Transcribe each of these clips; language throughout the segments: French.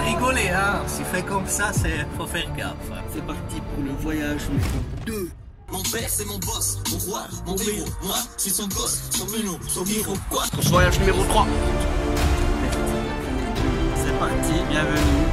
rigoler, hein. Si fait comme ça, faut faire gaffe. C'est parti pour le voyage numéro 2. Mon père c'est mon boss, mon roi, mon héros. Moi, je suis son gosse, son mignon, son héros. Quoi? Pour ce voyage numéro 3. C'est parti, bienvenue.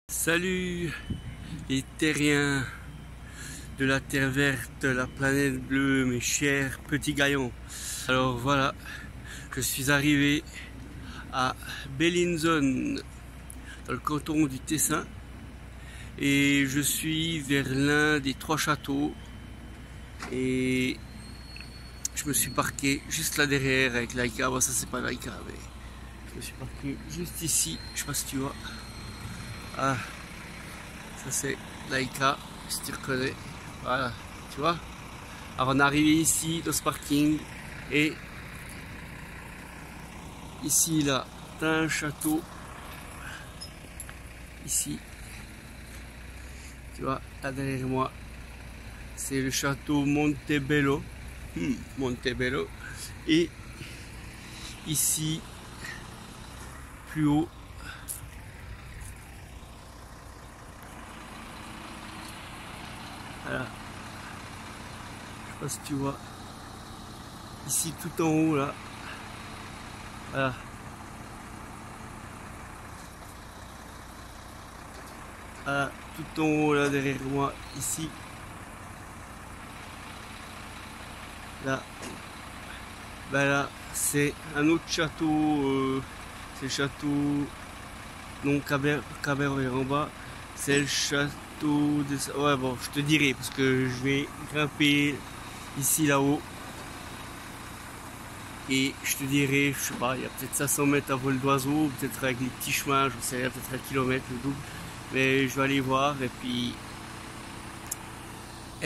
Salut les terriens de la terre verte, la planète bleue, mes chers petits gaillons. Alors voilà, je suis arrivé à Bellinzone, dans le canton du Tessin, et je suis vers l'un des 3 châteaux, et je me suis parqué juste là derrière avec Laika. Bon, ça c'est pas Laika, mais je me suis parqué juste ici, je sais pas si tu vois. Ah, ça c'est Laika, si tu reconnais. Voilà, tu vois. Alors on est arrivé ici dans ce parking et ici là, t'as un château. Ici, tu vois, là derrière moi, c'est le château Montebello. Montebello. Et ici, plus haut, voilà, je sais pas si tu vois, ici tout en haut là, voilà, voilà, tout en haut là derrière moi, ici, là, ben là, c'est un autre château, c'est le château, non Cabernet en bas, c'est le château de... Ouais bon, je te dirai parce que je vais grimper ici là-haut et je te dirai, je sais pas, il y a peut-être 500 mètres à vol d'oiseau, peut-être avec les petits chemins, je sais rien, peut-être 1 kilomètre le double, mais je vais aller voir et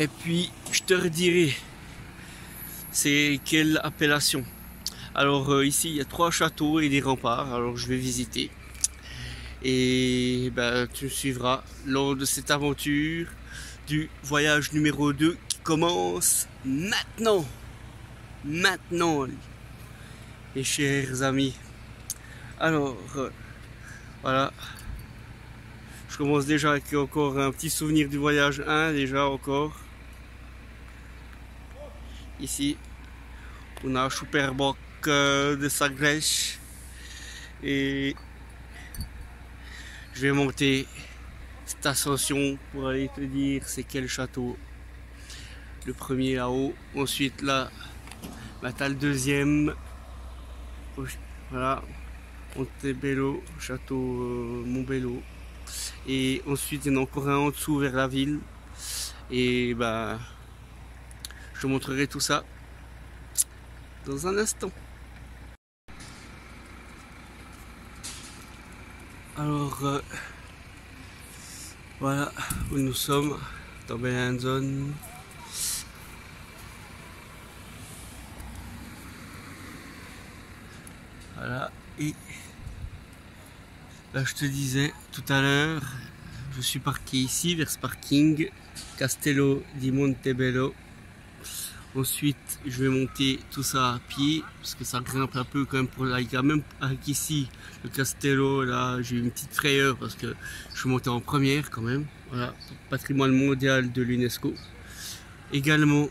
puis je te redirai c'est quelle appellation. Alors ici il y a 3 châteaux et des remparts, alors je vais visiter. Et ben, tu me suivras lors de cette aventure du voyage numéro 2 qui commence maintenant. Maintenant, les chers amis. Alors, voilà. Je commence déjà avec encore un petit souvenir du voyage 1, déjà encore. Ici, on a Superboc de Sagres. Et je vais monter cette ascension pour aller te dire c'est quel château. Le premier là-haut, ensuite là, bah, t'as le deuxième. Voilà, Montebello, château Montbello. Et ensuite il y en a encore un en dessous vers la ville. Et bah, je te montrerai tout ça dans un instant. Alors, voilà où nous sommes, dans Bellinzone. Voilà, et là je te disais tout à l'heure, je suis parqué ici vers ce parking, Castello di Montebello. Ensuite, je vais monter tout ça à pied, parce que ça grimpe un peu quand même pour Laika. Même avec ici, le Castello, là, j'ai eu une petite frayeur parce que je suis monté en première quand même. Voilà, patrimoine mondial de l'UNESCO. Également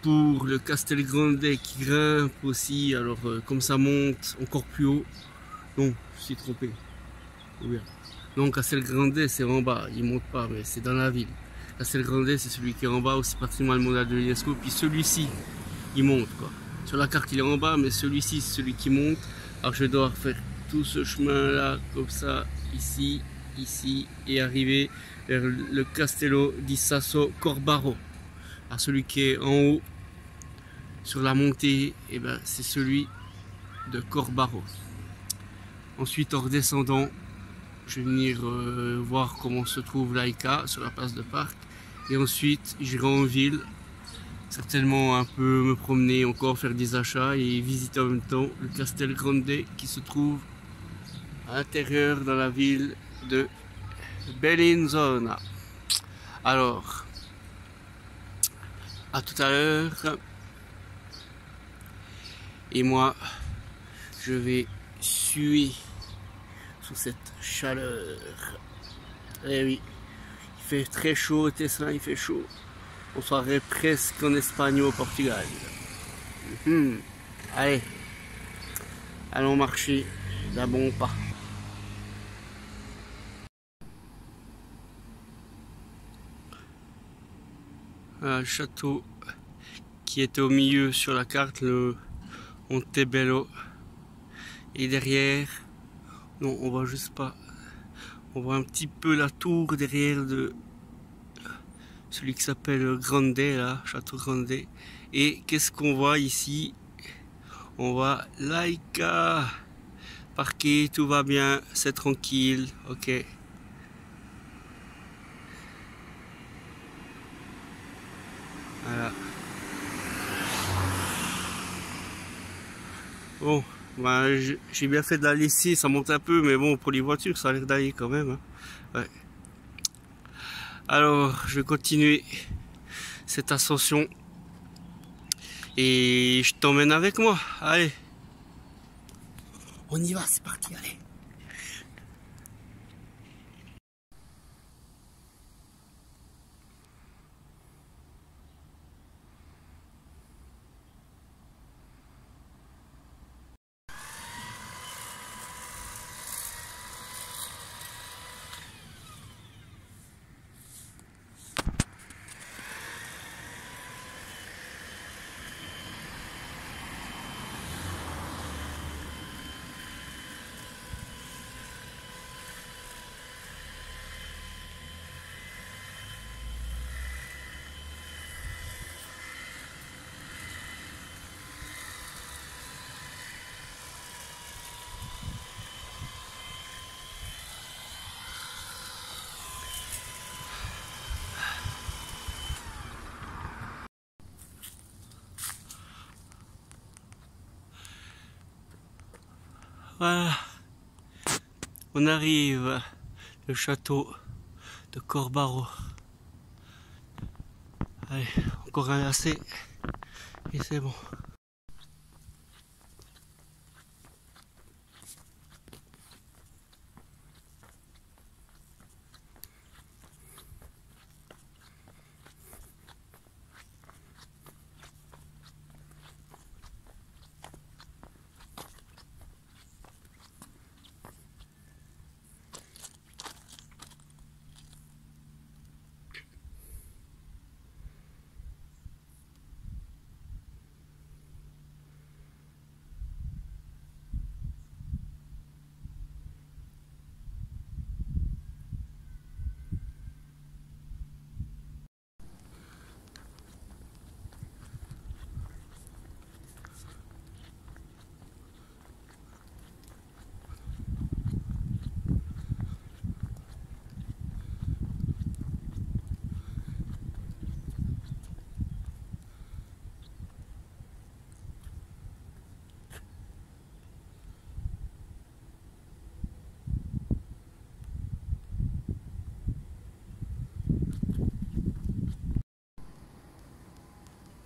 pour le Castel Grande qui grimpe aussi. Alors, comme ça monte encore plus haut. Non, je suis trompé. Ou bien. Non, Castel Grande, c'est en bas, il monte pas, mais c'est dans la ville. Castel Grande, c'est celui qui est en bas, aussi patrimoine mondial de l'UNESCO. Puis celui-ci, il monte quoi. Sur la carte, il est en bas, mais celui-ci, c'est celui qui monte. Alors je dois faire tout ce chemin-là, comme ça, ici, ici, et arriver vers le Castello di Sasso Corbaro. Alors celui qui est en haut, sur la montée, et ben, c'est celui de Corbaro. Ensuite, en redescendant, je vais venir voir comment se trouve l'Aïka sur la place de parc. Et ensuite, j'irai en ville, certainement un peu me promener encore, faire des achats et visiter en même temps le Castel Grande qui se trouve à l'intérieur dans la ville de Bellinzona. Alors, à tout à l'heure. Et moi, je vais suer sous cette chaleur. Eh oui, il fait très chaud, Tesla, il fait chaud. On serait presque en Espagne ou au Portugal. Allez, allons marcher d'un bon pas. Le château qui était au milieu sur la carte, le Montebello. Et derrière, non, on voit juste pas. On voit un petit peu la tour derrière de celui qui s'appelle Grande, là, Château Grande. Et qu'est-ce qu'on voit ici? On voit l'Aïka. Parquet, tout va bien, c'est tranquille, ok. Voilà. Bon, bah, j'ai bien fait de la laisser, ça monte un peu, mais bon, pour les voitures, ça a l'air d'aller quand même. Hein. Ouais. Alors, je vais continuer cette ascension. Et je t'emmène avec moi. Allez. On y va, c'est parti, allez. Voilà, on arrive au château de Corbaro. Allez, encore un lacet et c'est bon.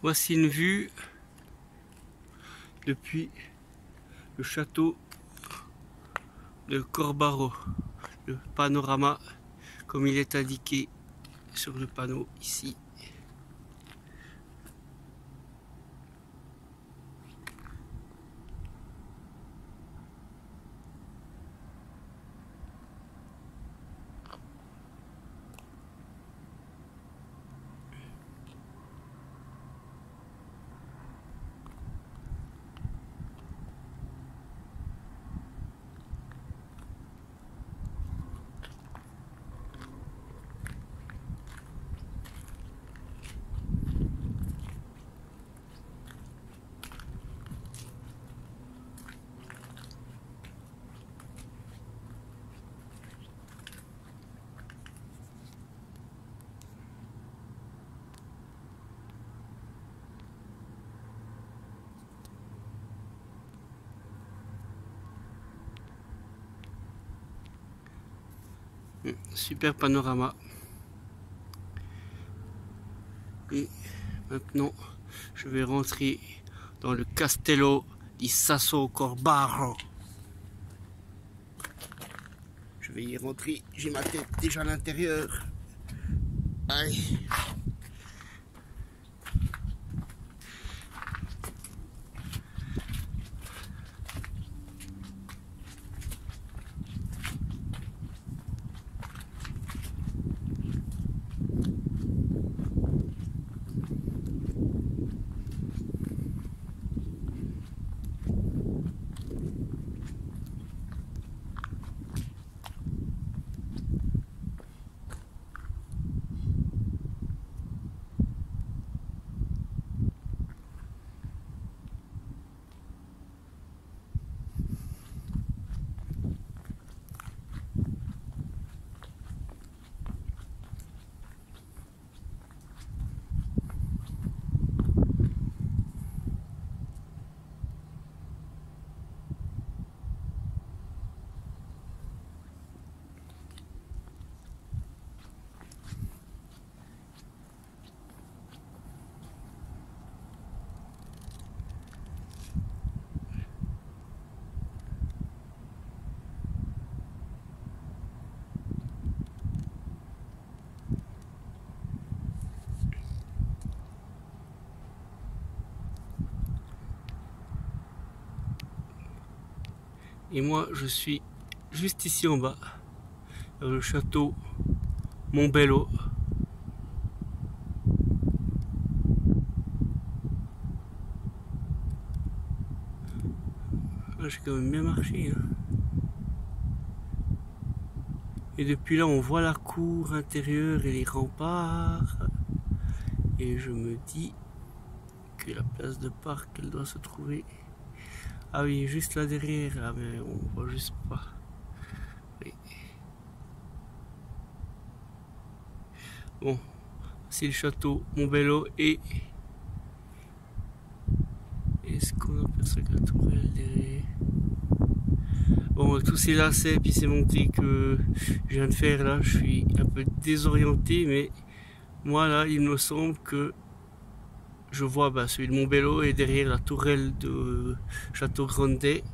Voici une vue depuis le château de Corbaro. Le panorama comme il est indiqué sur le panneau ici. Super panorama. Et maintenant, je vais rentrer dans le Castello di Sasso Corbaro. Je vais y rentrer. J'ai ma tête déjà à l'intérieur. Aïe. Et moi, je suis juste ici en bas, dans le château Montbello. J'ai quand même bien marché. Hein. Et depuis là, on voit la cour intérieure et les remparts. Et je me dis que la place de parc, elle doit se trouver. Ah oui, juste là derrière, là, mais on voit juste pas. Oui. Bon, c'est le château Montbello et est-ce qu'on aperçoit que la tourelle derrière? Bon, tous ces lacets puis ces montées que je viens de faire là, je suis un peu désorienté, mais moi là, il me semble que je vois celui de Montbello et derrière la tourelle de Château Grandet.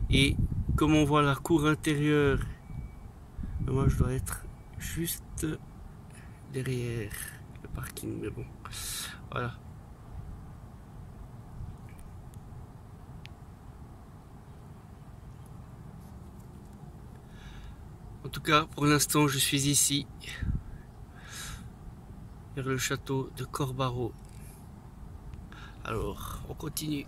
Et comme on voit la cour intérieure, moi je dois être juste derrière le parking, mais bon, voilà. En tout cas, pour l'instant, je suis ici, vers le château de Corbaro. Alors, on continue.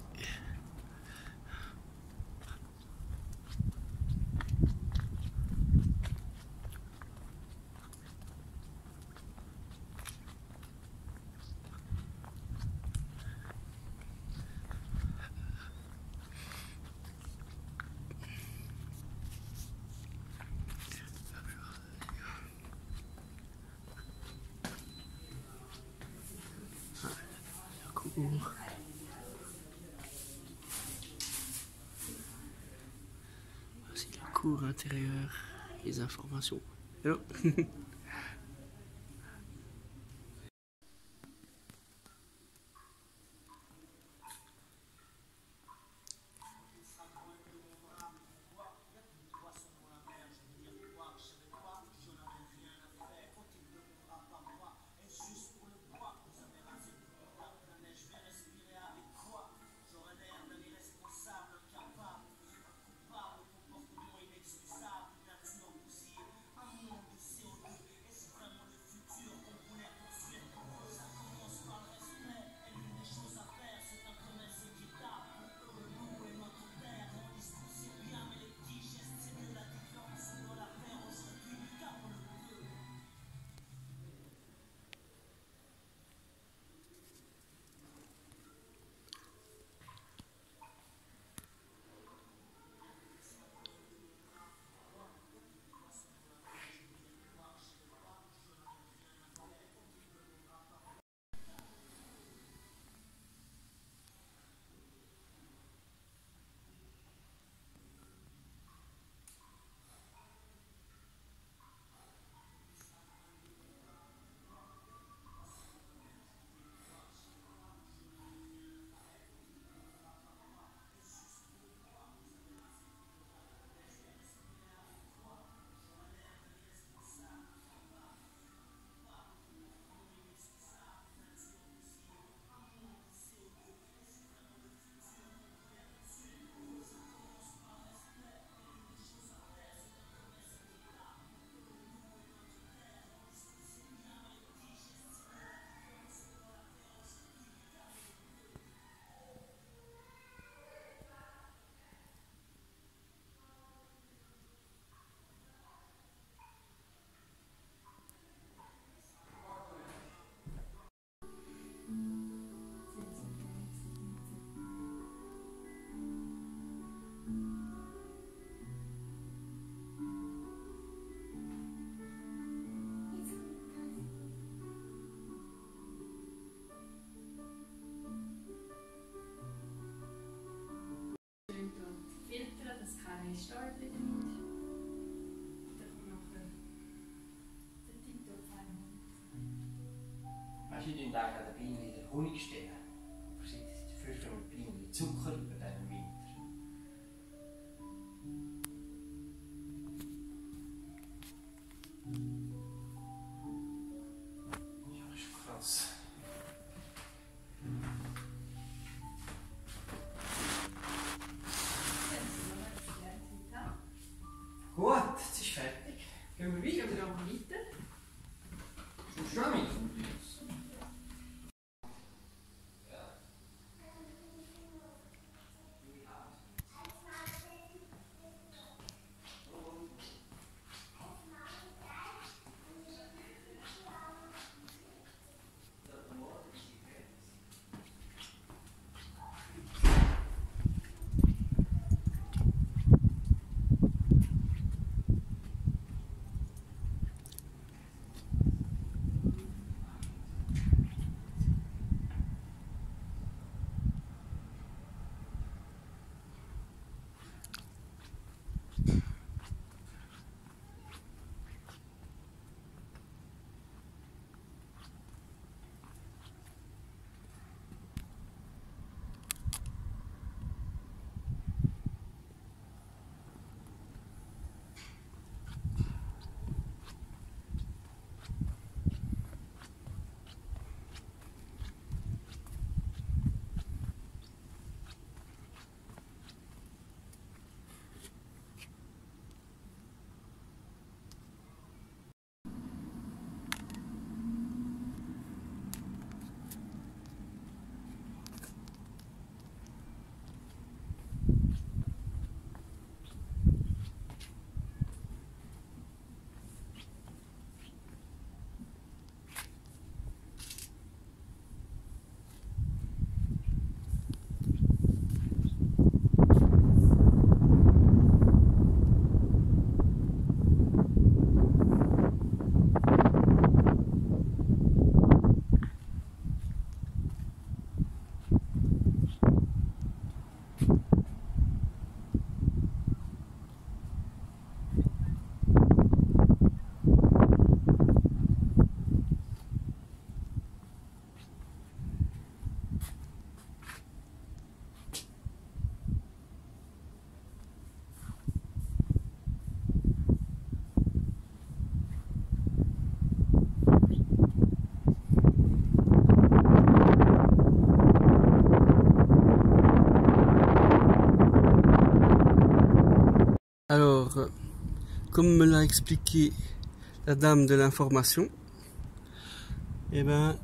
Voici la cour intérieure, les informations. Hello. Manche denken an den Bienen den Honig stellen. Verschiedene Früchte und Bienen Zucker über den Winter. Ja, das ist krass. Gut, jetzt ist fertig. Gehen wir weiter. Kommst du noch mit? Alors, comme me l'a expliqué la dame de l'information, eh ben,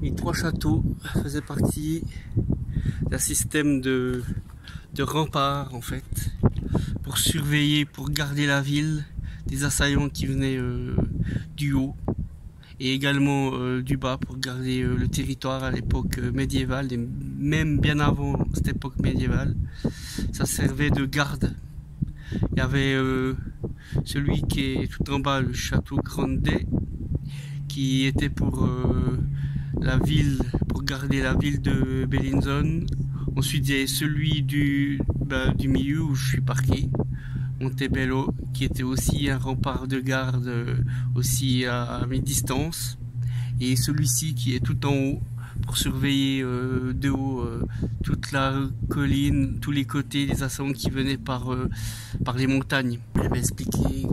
les 3 châteaux faisaient partie d'un système de remparts en fait, pour surveiller, pour garder la ville des assaillants qui venaient du haut et également du bas pour garder le territoire à l'époque médiévale et même bien avant cette époque médiévale. Ça servait de garde. Il y avait celui qui est tout en bas, le château Grandet, qui était pour la ville, pour garder la ville de Bellinzone. Ensuite il y a celui du milieu où je suis parqué, Montebello, qui était aussi un rempart de garde aussi à mi-distance, et celui-ci qui est tout en haut pour surveiller de haut toute la colline, tous les côtés des assaillants qui venaient par les montagnes. Il m'avait expliqué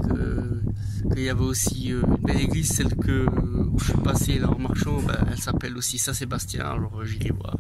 qu'il y avait aussi une belle église, celle où je suis passé là en marchant, elle s'appelle aussi Saint-Sébastien, alors j'irai voir.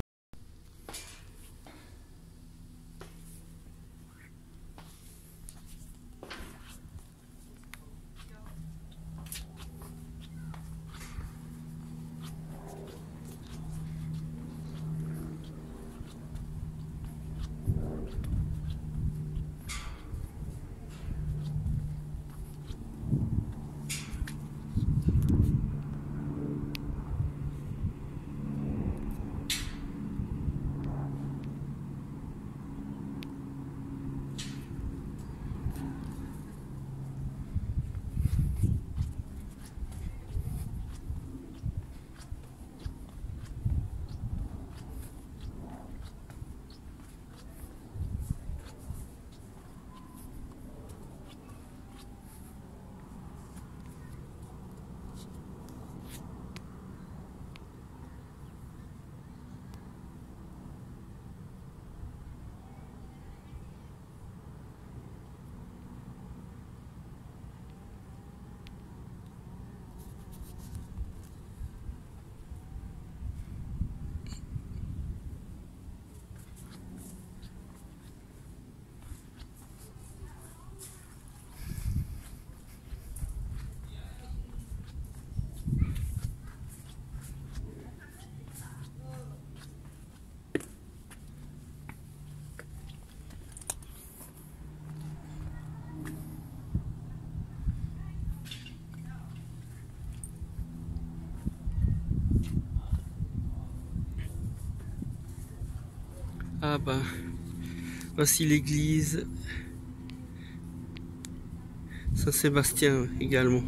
Ah bah, voici l'église Saint-Sébastien également.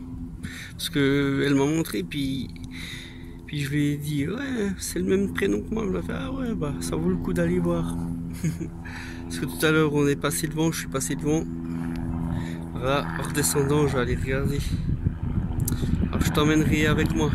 Parce que elle m'a montré, puis je lui ai dit, ouais, c'est le même prénom que moi. Elle m'a fait, ah ouais, bah ça vaut le coup d'aller voir. Parce que tout à l'heure on est passé devant, je suis passé devant. Voilà, en redescendant, je vais aller regarder. Alors je t'emmènerai avec moi.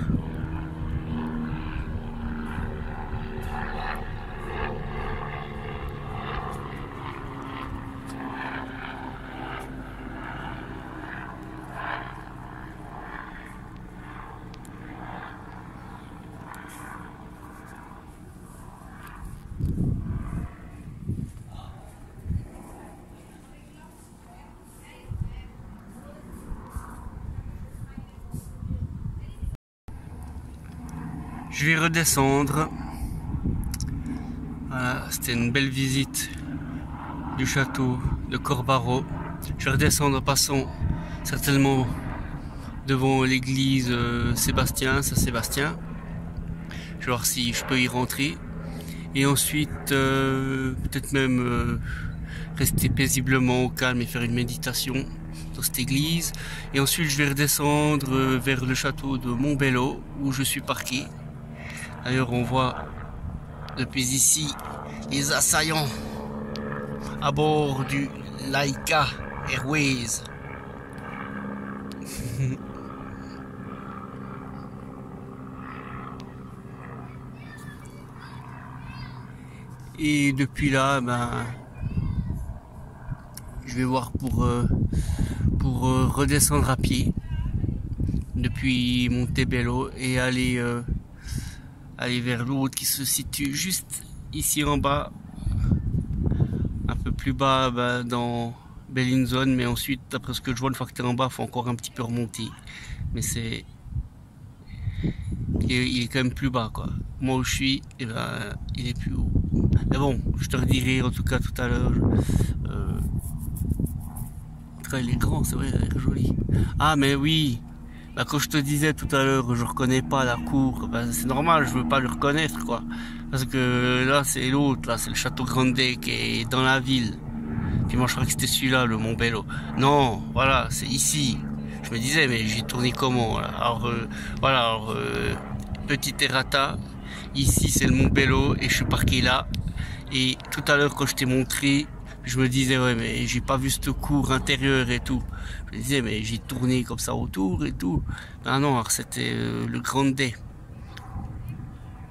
Je vais redescendre. Voilà, c'était une belle visite du château de Corbarot. Je vais redescendre en passant certainement devant l'église Saint-Sébastien. Je vais voir si je peux y rentrer. Et ensuite, peut-être même rester paisiblement au calme et faire une méditation dans cette église. Et ensuite, je vais redescendre vers le château de Montbello où je suis parqué. D'ailleurs, on voit depuis ici les assaillants à bord du Laika Airways. Et depuis là, ben, je vais voir pour redescendre à pied depuis Montebello et aller vers l'autre qui se situe juste ici en bas, un peu plus bas dans Bellinzone, mais ensuite d'après ce que je vois, une fois que tu es en bas, il faut encore un petit peu remonter, mais il est quand même plus bas quoi. Moi où je suis, et ben, il est plus haut, mais bon, je te redirai en tout cas tout à l'heure. Il est grand, c'est vrai, il a l'air joli. Ah mais oui, bah, quand je te disais tout à l'heure, je reconnais pas la cour, bah, c'est normal, je veux pas le reconnaître quoi. Parce que là c'est l'autre, là c'est le château Grande qui est dans la ville. Puis moi je crois que c'était celui-là, le Montbello. Non, voilà, c'est ici. Je me disais mais j'ai tourné comment là. Alors voilà, petit errata. Ici c'est le Montbello et je suis parqué là. Et tout à l'heure quand je t'ai montré, je me disais ouais mais j'ai pas vu cette cour intérieure et tout. Je me disais mais j'ai tourné comme ça autour et tout. Ah non, alors c'était le Grande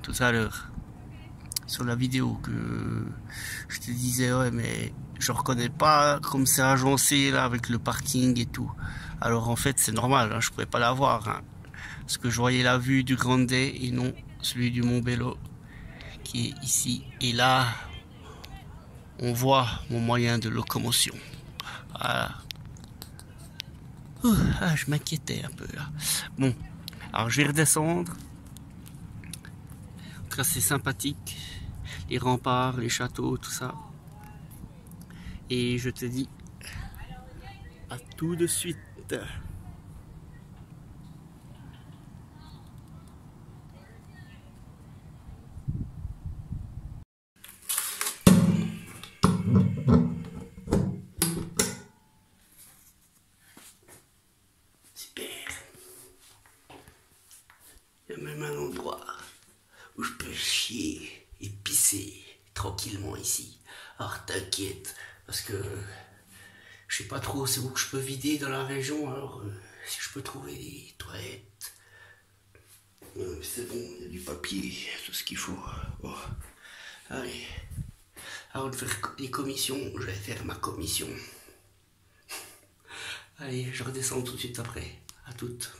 tout à l'heure sur la vidéo que je te disais ouais mais je reconnais pas comme c'est agencé là avec le parking et tout. Alors en fait c'est normal, hein, je pouvais pas la voir hein, parce que je voyais la vue du Grande et non celui du Montbello qui est ici. Et là on voit mon moyen de locomotion. Voilà. Ah, je m'inquiétais un peu là. Bon, alors je vais redescendre. En tout cas, c'est sympathique. Les remparts, les châteaux, tout ça. Et je te dis à tout de suite. Super. Il y a même un endroit où je peux chier et pisser tranquillement ici. Alors t'inquiète, parce que je sais pas trop c'est où que je peux vider dans la région, alors si je peux trouver des toilettes. C'est bon, il y a du papier, tout ce qu'il faut. Bon. Allez, avant de faire les commissions, je vais faire ma commission. Allez, je redescends tout de suite après. À toutes.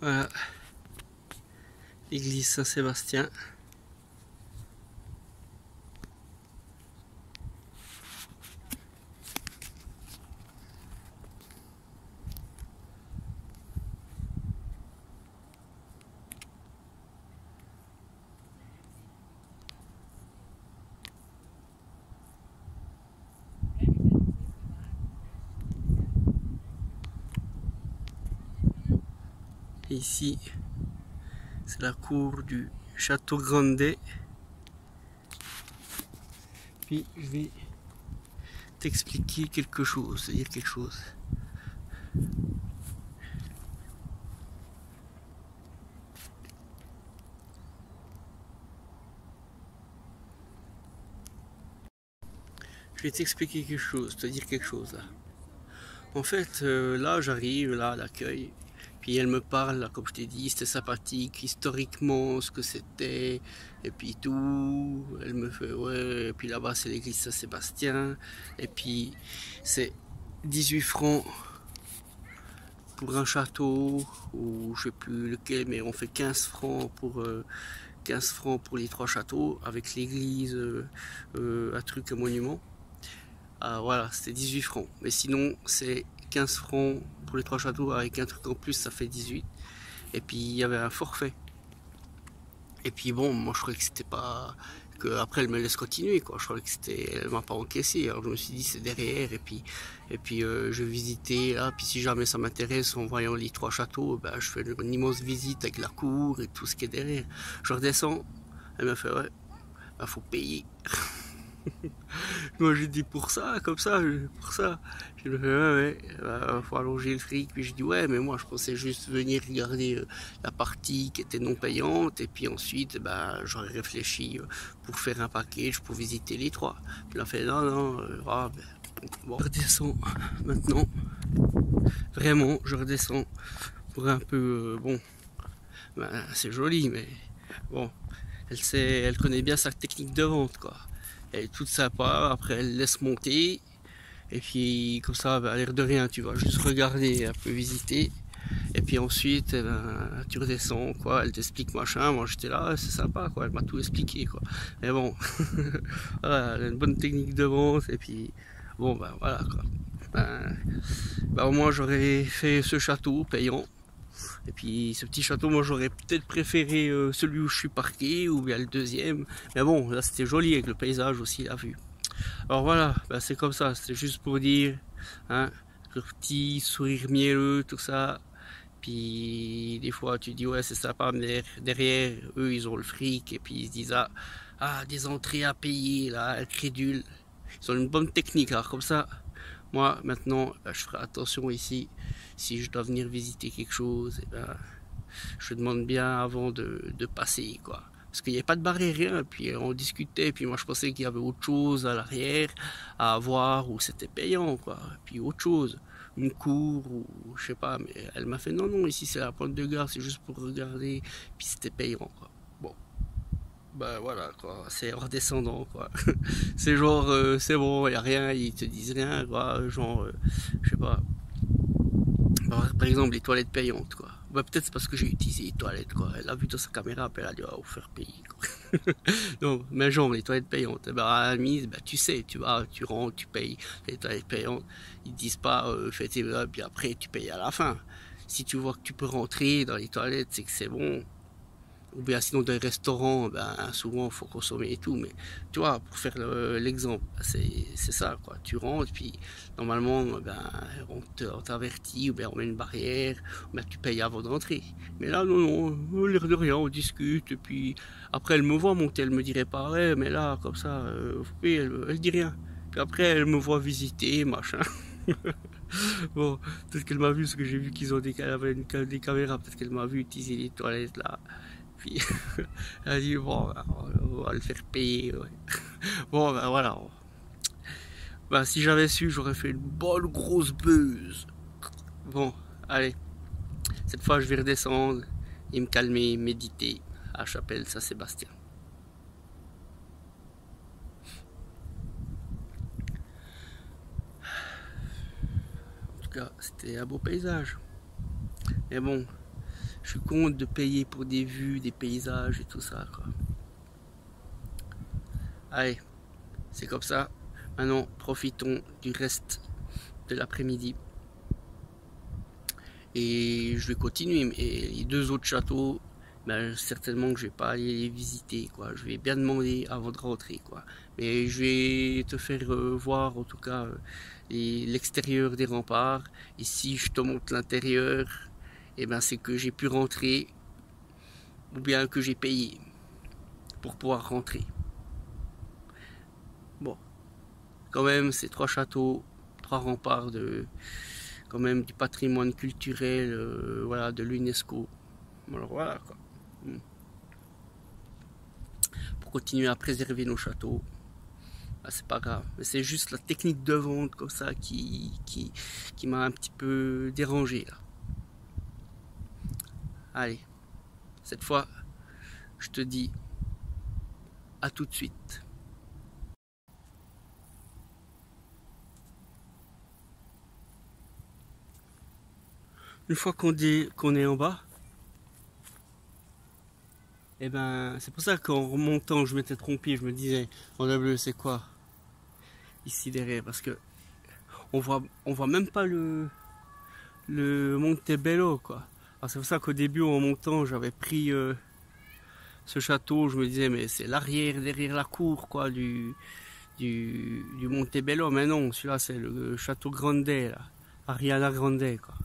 Voilà, l'église Saint-Sébastien. Et ici, c'est la cour du Château Grandet. Puis je vais t'expliquer quelque chose, dire quelque chose. Je vais t'expliquer quelque chose, te dire quelque chose là. En fait, là j'arrive là à l'accueil. Puis elle me parle, là, comme je t'ai dit, c'était sympathique, historiquement, ce que c'était, et puis tout. Elle me fait, ouais, et puis là-bas c'est l'église Saint-Sébastien, et puis c'est 18 francs pour un château, ou je sais plus lequel, mais on fait 15 francs pour, 15 francs pour les 3 châteaux, avec l'église, un truc, un monument. Ah, voilà, c'était 18 francs, mais sinon c'est 15 francs pour les 3 châteaux avec un truc en plus, ça fait 18. Et puis il y avait un forfait. Et puis bon, moi je croyais que c'était pas, que après elle me laisse continuer quoi. Je croyais que c'était, elle m'a pas encaissé. Alors je me suis dit c'est derrière et puis je visitais là. Puis si jamais ça m'intéresse en voyant les 3 châteaux, ben je fais une immense visite avec la cour et tout ce qui est derrière. Je redescends, elle m'a fait ouais, ben, faut payer. Moi j'ai dit pour ça, comme ça, pour ça. Je me fait ouais, faut allonger le fric. Puis je dis ouais, mais moi je pensais juste venir regarder la partie qui était non payante. Et puis ensuite, ben, j'aurais réfléchi pour faire un package pour visiter les 3. Puis elle a fait non, non, ah, ben, bon. Je redescends maintenant. Vraiment, je redescends pour un peu, bon, ben, c'est joli, mais bon, elle connaît bien sa technique de vente quoi. Elle est toute sympa, après elle laisse monter, et puis comme ça, à l'air de rien, tu vas juste regarder, un peu visiter, et puis ensuite, tu redescends, quoi, elle t'explique machin, moi j'étais là, c'est sympa, quoi, elle m'a tout expliqué, quoi. Mais bon, voilà, elle a une bonne technique de vente, et puis, bon, ben voilà, quoi. Ben, au moins j'aurais fait ce château payant. Et puis ce petit château, moi j'aurais peut-être préféré celui où je suis parqué ou bien le deuxième. Mais bon, là c'était joli avec le paysage aussi, la vue. Alors voilà, ben, c'est comme ça, c'était juste pour dire, hein, le petit sourire mielleux, tout ça. Puis des fois tu dis ouais c'est sympa, mais derrière eux ils ont le fric et puis ils se disent ah des entrées à payer là, incrédules. Ils ont une bonne technique, alors comme ça. Moi, maintenant, ben, je ferai attention ici. Si je dois venir visiter quelque chose, eh ben, je demande bien avant de passer, quoi. Parce qu'il n'y avait pas de barrière, rien. Puis on discutait. Puis moi, je pensais qu'il y avait autre chose à l'arrière à voir où c'était payant, quoi. Puis autre chose, une cour ou je sais pas. Mais elle m'a fait non, non, ici c'est la pointe de gare, c'est juste pour regarder. Puis c'était payant, quoi. Bon. Ben voilà quoi, c'est redescendant quoi. C'est genre c'est bon, y a rien, ils te disent rien quoi, genre je sais pas. Par exemple les toilettes payantes quoi. Bah peut-être c'est parce que j'ai utilisé les toilettes quoi. Elle a vu dans sa caméra, puis elle a dit oh, faire payer quoi. Non, mais genre les toilettes payantes, bah à la mise, bah tu sais, tu vas, tu rentres, tu payes les toilettes payantes. Ils disent pas fais tes meubles puis après tu payes à la fin. Si tu vois que tu peux rentrer dans les toilettes, c'est que c'est bon. Ou bien sinon dans les restaurants, ben, souvent il faut consommer et tout, mais tu vois, pour faire l'exemple, c'est ça quoi, tu rentres, puis normalement ben, on t'avertit, ou bien on met une barrière, ou bien tu payes avant d'entrer. Mais là non, non, l'air de rien, on discute, et puis après elle me voit monter, elle me dirait pas, ouais, mais là comme ça, oui, elle dit rien. Puis après elle me voit visiter, machin. Bon, peut-être qu'elle m'a vu, parce que j'ai vu qu'ils ont des caméras, peut-être qu'elle m'a vu utiliser les toilettes là. Puis elle a dit bon, on va le faire payer. Ouais. Bon ben voilà. Ben, si j'avais su, j'aurais fait une bonne grosse buzz. Bon, allez. Cette fois, je vais redescendre et me calmer, méditer à la chapelle Saint-Sébastien. En tout cas, c'était un beau paysage. Mais bon, Je suis contre de payer pour des vues, des paysages et tout ça, quoi. Allez, c'est comme ça. Maintenant, profitons du reste de l'après-midi. Et je vais continuer. Et les 2 autres châteaux, ben, certainement que je vais pas aller les visiter, quoi. Je vais bien demander avant de rentrer, quoi. Mais je vais te faire voir, en tout cas, l'extérieur des remparts. Et si je te montre l'intérieur, et ben c'est que j'ai pu rentrer, ou bien que j'ai payé pour pouvoir rentrer. Bon, quand même, c'est 3 châteaux, 3 remparts de, quand même, du patrimoine culturel, voilà, de l'UNESCO. Alors voilà, quoi. Pour continuer à préserver nos châteaux, bah, c'est pas grave. Mais c'est juste la technique de vente comme ça qui m'a un petit peu dérangé là. Allez, cette fois, je te dis à tout de suite. Une fois qu'on est en bas, et ben c'est pour ça qu'en remontant je m'étais trompé, je me disais en bleu c'est quoi ici derrière, parce que on voit même pas le Montebello, quoi. Alors c'est pour ça qu'au début en montant j'avais pris ce château, je me disais mais c'est l'arrière derrière la cour, quoi, du Montebello, mais non, celui-là c'est le château Grande là, Ariana Grande, quoi.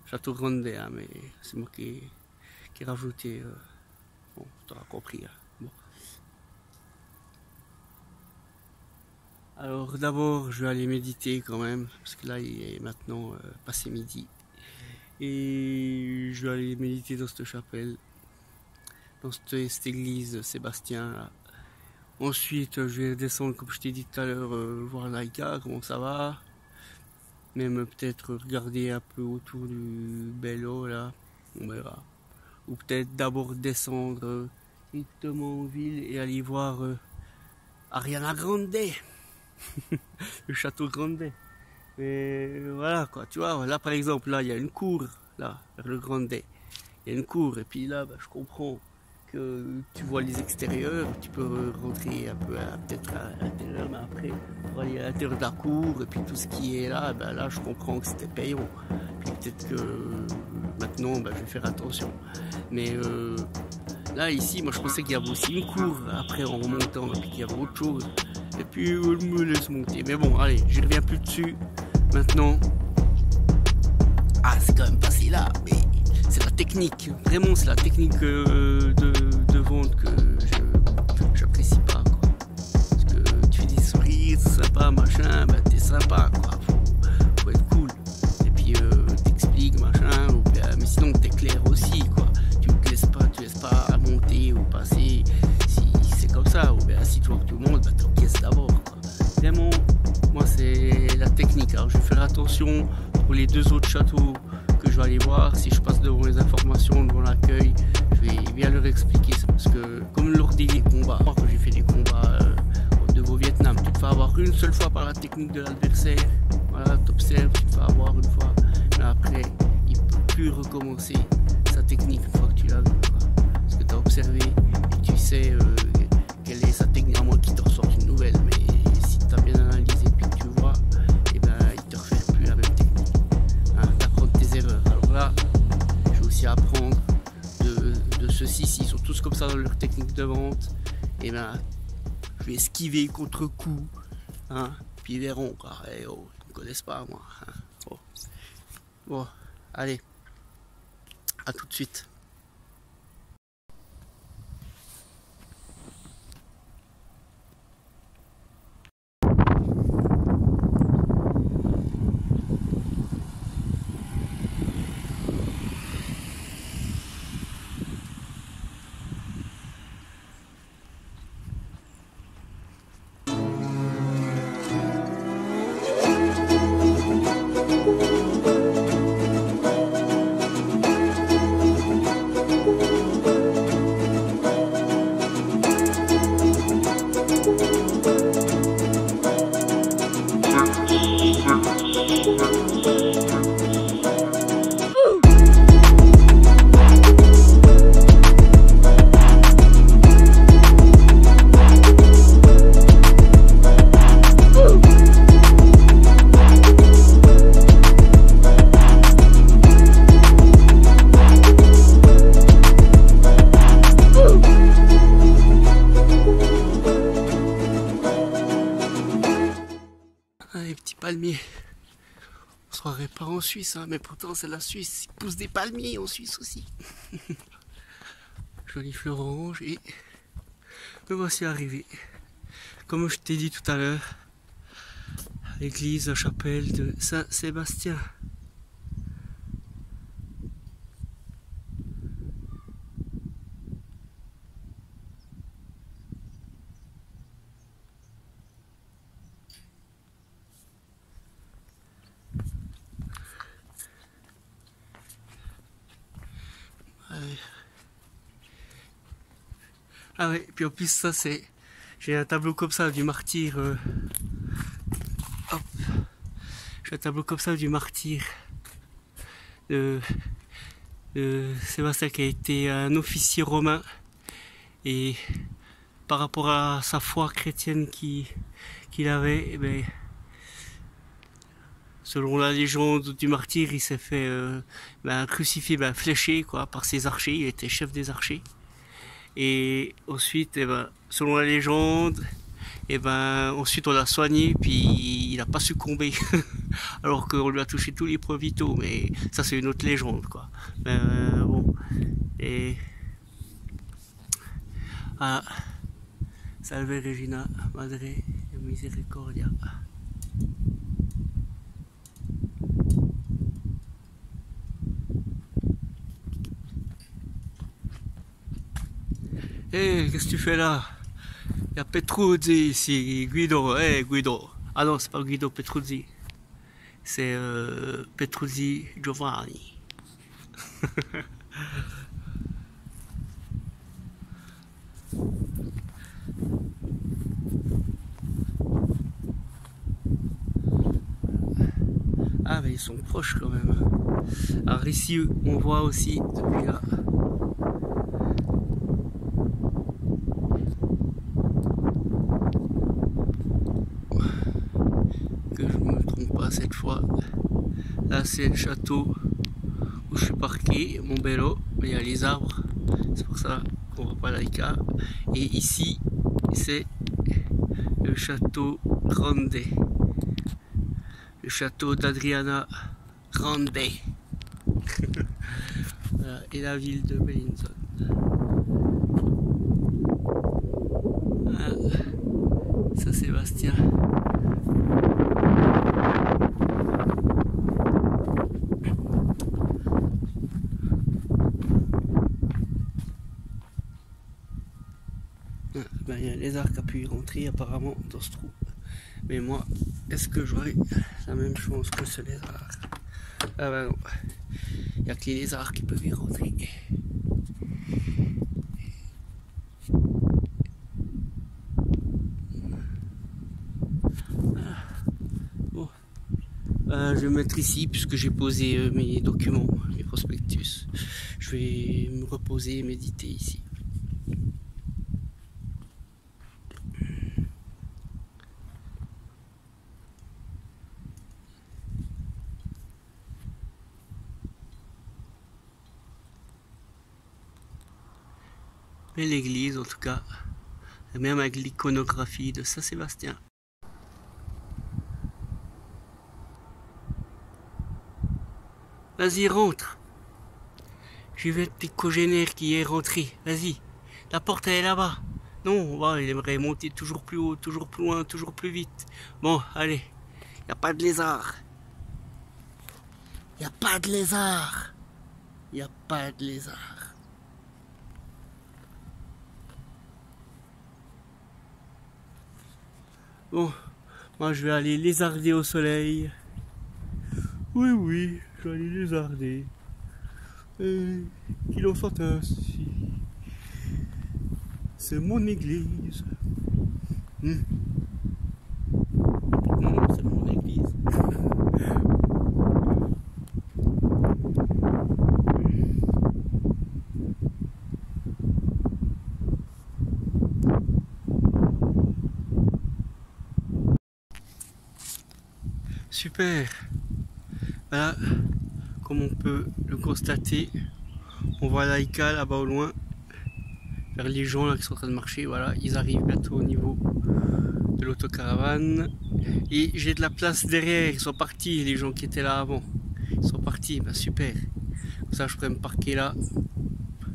Château Grande, hein, mais c'est moi qui ai rajouté. Bon, tu auras compris. Hein. Bon. Alors d'abord, je vais aller méditer quand même, parce que là, il est maintenant passé midi. Et je vais aller méditer dans cette chapelle, dans cette église Sébastien là. Ensuite, je vais descendre, comme je t'ai dit tout à l'heure, voir Laïka, comment ça va. Même peut-être regarder un peu autour du Bello là, on verra. Ou peut-être d'abord descendre directement en ville et aller voir Ariana Grande, le château Grande. Mais voilà quoi, tu vois, là par exemple, là il y a une cour, là, vers le Grande. Il y a une cour, et puis là, bah, je comprends que tu vois les extérieurs, tu peux rentrer un peu peut-être à l'intérieur, mais après pour aller à l'intérieur de la cour et puis tout ce qui est là, ben là je comprends que c'était payant. Puis peut-être que maintenant ben, je vais faire attention. Mais là ici, moi je pensais qu'il y avait aussi une cour après en remontant, et puis qu'il y avait autre chose. Et puis on me laisse monter. Mais bon, allez, je reviens plus dessus. Maintenant, ah c'est quand même passé là, mais c'est la technique, vraiment c'est la technique de vente que j'apprécie pas, quoi. Parce que tu fais des sourires, c'est sympa, machin, bah t'es sympa, quoi. Faut être cool. Et puis t'expliques, machin, ou, mais sinon t'es clair aussi, quoi. Tu laisses pas monter ou passer si c'est comme ça, ou bien si tu vois que tout le monde, bah t'encaisses d'abord, quoi. Vraiment, moi c'est la technique. Alors je vais faire attention pour les 2 autres châteaux que je vais aller voir. Si je passe devant les informations, devant l'accueil, je vais bien leur expliquer ça, parce que comme lors des combats, quand j'ai fait des combats au Vietnam, tu te fais avoir une seule fois par la technique de l'adversaire, voilà, t'observes, tu te fais avoir une fois, mais après il ne peut plus recommencer sa technique une fois que tu l'as vu, quoi. Parce que tu as observé et tu sais quelle est sa technique, à moins qu'il te ressorte une nouvelle, mais si tu as bien analysé puis que tu vois, et ben il te refait plus la même technique, hein, t'apprends tes erreurs. Alors là, je vais aussi apprendre de ceux-ci, s'ils sont tous comme ça dans leur technique de vente, et ben je vais esquiver contre-coup, hein, puis ils verront, quoi. Eh oh, ils ne me connaissent pas, moi. Hein. Oh. Bon, allez, à tout de suite. petits palmiers. On se croirait pas en Suisse, hein, mais pourtant c'est la Suisse. Il pousse des palmiers en Suisse aussi. Joli fleur orange et me voici arrivé. Comme je t'ai dit tout à l'heure, à l'église, la chapelle de Saint-Sébastien. Ah ouais, puis en plus ça c'est... J'ai un tableau comme ça du martyr... Hop. J'ai un tableau comme ça du martyr de Sébastien qui a été un officier romain. Et par rapport à sa foi chrétienne qu'il avait, eh ben, selon la légende du martyr, il s'est fait crucifié, fléché quoi, par ses archers. Il était chef des archers. Et ensuite, selon la légende, ensuite on l'a soigné, puis il n'a pas succombé. Alors qu'on lui a touché tous les points vitaux, mais ça c'est une autre légende quoi. Bon. Et voilà. Salve Regina, Madre Misericordia. Hey, qu'est-ce que tu fais là? Il y a Petruzzi ici, Guido, Guido. Ah non, c'est pas Guido Petruzzi. C'est Petruzzi Giovanni. Ah mais ils sont proches quand même. Alors ici on voit aussi depuis là. Que je me trompe pas cette fois. Là c'est le château où je suis parqué, mon vélo, mais il y a les arbres. C'est pour ça qu'on voit pas l'Aïka. Et ici c'est le château Grande. Le château d'Adriana Grande. Voilà, et la ville de Bellinzone. Voilà. Saint-Sébastien. Il y a un lézard qui a pu y rentrer apparemment dans ce trou. Mais moi, est-ce que j'aurai la même chance que ce lézard? Ah ben non. Il n'y a que les lézards qui peuvent y rentrer. Voilà. Bon. Je vais me mettre ici puisque j'ai posé mes documents, mes prospectus. Je vais me reposer et méditer ici. Mais l'église en tout cas, même avec l'iconographie de Saint-Sébastien. Vas-y, rentre. J'ai vu un petit cogénère qui est rentré. Vas-y, la porte elle est là-bas. Non, bah, il aimerait monter toujours plus haut, toujours plus loin, toujours plus vite. Bon, allez, il n'y a pas de lézard. Il n'y a pas de lézard. Il n'y a pas de lézard. Bon, moi je vais aller lézarder au soleil. Oui, oui, je vais aller lézarder. Qu'il en soit ainsi. C'est mon église. Non, c'est mon église. Super. Voilà, comme on peut le constater, on voit l'Aïka là-bas au loin, vers les gens là qui sont en train de marcher. Voilà, ils arrivent bientôt au niveau de l'autocaravane. Et j'ai de la place derrière, ils sont partis, les gens qui étaient là avant. Ils sont partis, bah super. Comme ça je pourrais me parquer là,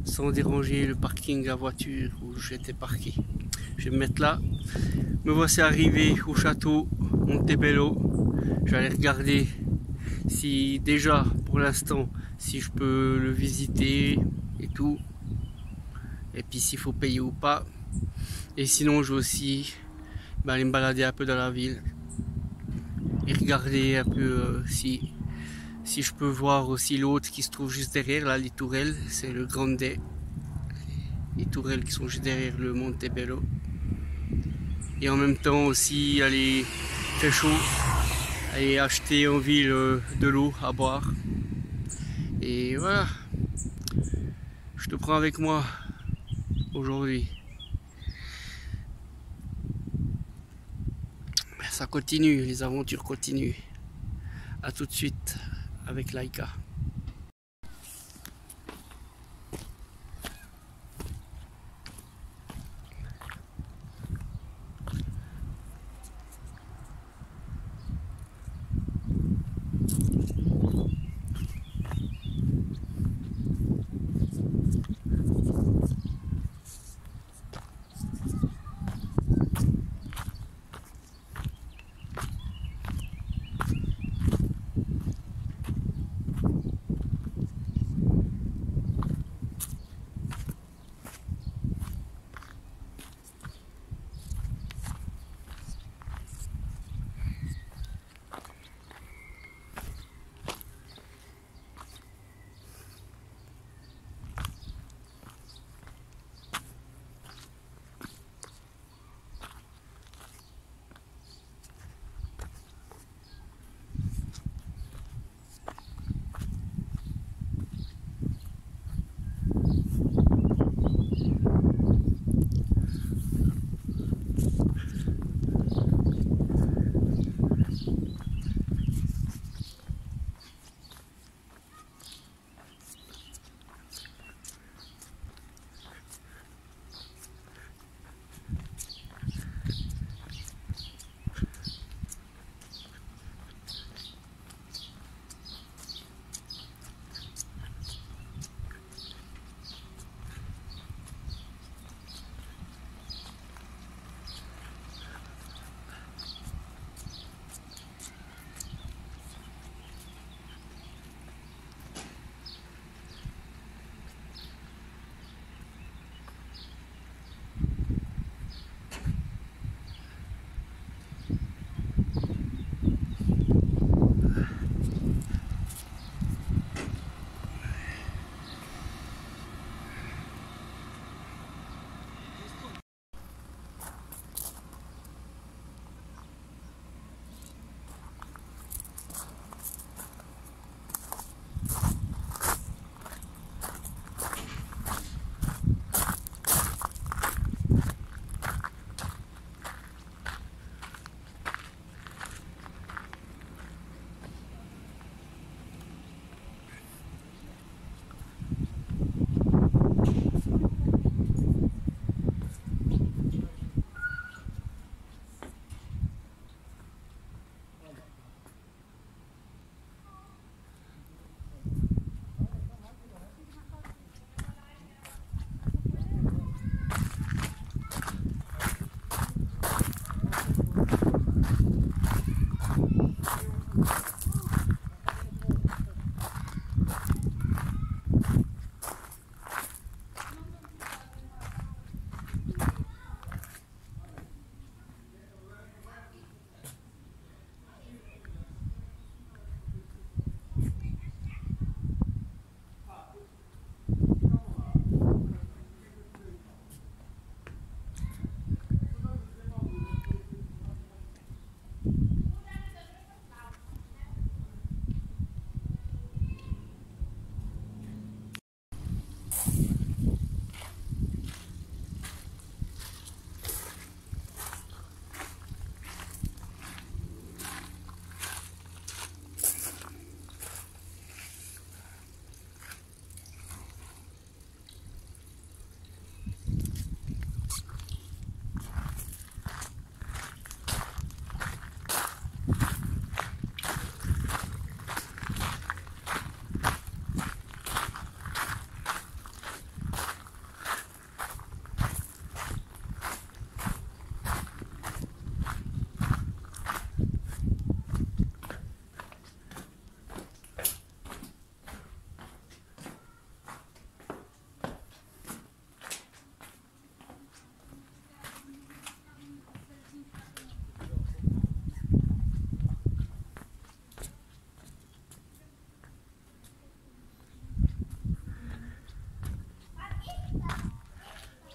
sans déranger le parking à voiture où j'étais parqué. Je vais me mettre là. Me voici arrivé au château Montebello. Je vais aller regarder si déjà, pour l'instant, si je peux le visiter et tout. Et puis s'il faut payer ou pas. Et sinon je vais aussi aller me balader un peu dans la ville. Et regarder un peu si je peux voir aussi l'autre qui se trouve juste derrière, là, les tourelles. C'est le Grande. Les tourelles qui sont juste derrière le Montebello. Et en même temps aussi aller, très chaud, aller acheter en ville de l'eau à boire. Et voilà, je te prends avec moi aujourd'hui. Ça continue, les aventures continuent. A tout de suite avec Laika.